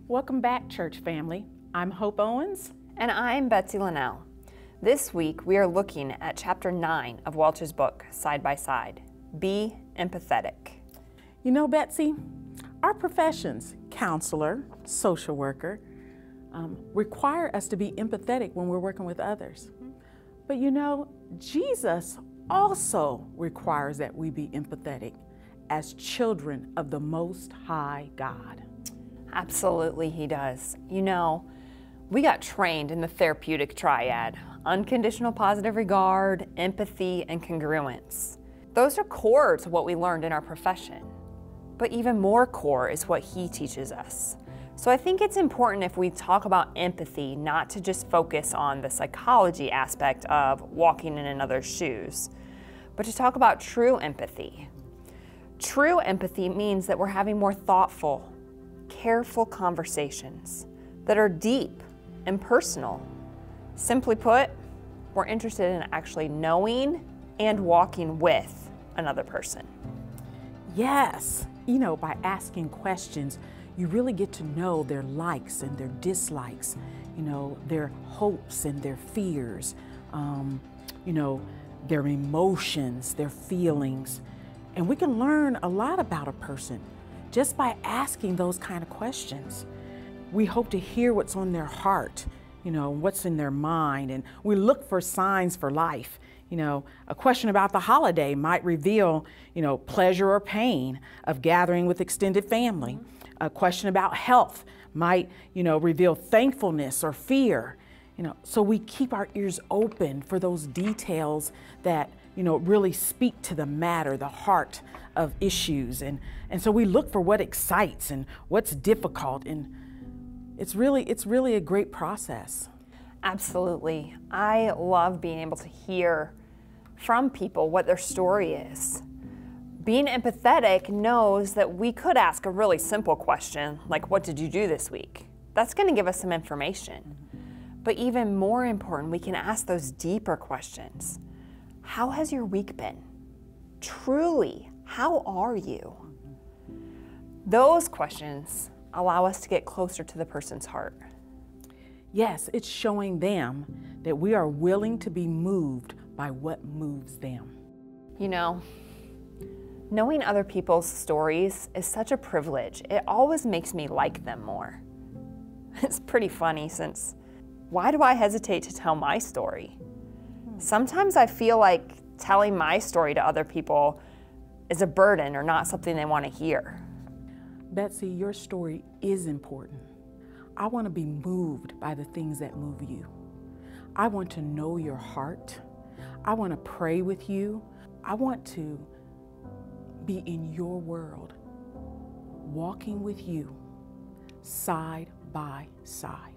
Welcome back, church family. I'm Hope Owens. And I'm Betsy Linnell. This week we are looking at chapter 9 of Walter's book, Side by Side, Be Empathetic. You know, Betsy, our professions, counselor, social worker, require us to be empathetic when we're working with others. But you know, Jesus also requires that we be empathetic as children of the Most High God. Absolutely, he does. You know, we got trained in the therapeutic triad: unconditional positive regard, empathy, and congruence. Those are core to what we learned in our profession. But even more core is what he teaches us. So I think it's important, if we talk about empathy, not to just focus on the psychology aspect of walking in another's shoes, but to talk about true empathy. True empathy means that we're having more thoughtful, careful conversations that are deep and personal. Simply put, we're interested in actually knowing and walking with another person. Yes, you know, by asking questions, you really get to know their likes and their dislikes, you know, their hopes and their fears, you know, their emotions, their feelings. And we can learn a lot about a person just by asking those kind of questions. We hope to hear what's on their heart, you know, what's in their mind, and we look for signs for life. You know, a question about the holiday might reveal, you know, pleasure or pain of gathering with extended family. A question about health might, you know, reveal thankfulness or fear. You know, so we keep our ears open for those details that, you know, really speak to the matter, the heart of issues. And so we look for what excites and what's difficult. And it's really a great process. Absolutely. I love being able to hear from people what their story is. Being empathetic knows that we could ask a really simple question, like, what did you do this week? That's going to give us some information. But even more important, we can ask those deeper questions. How has your week been? Truly, how are you? Those questions allow us to get closer to the person's heart. Yes, it's showing them that we are willing to be moved by what moves them. You know, knowing other people's stories is such a privilege. It always makes me like them more. It's pretty funny, since why do I hesitate to tell my story? Sometimes I feel like telling my story to other people is a burden or not something they want to hear. Betsy, your story is important. I want to be moved by the things that move you. I want to know your heart. I want to pray with you. I want to be in your world, walking with you, side by side.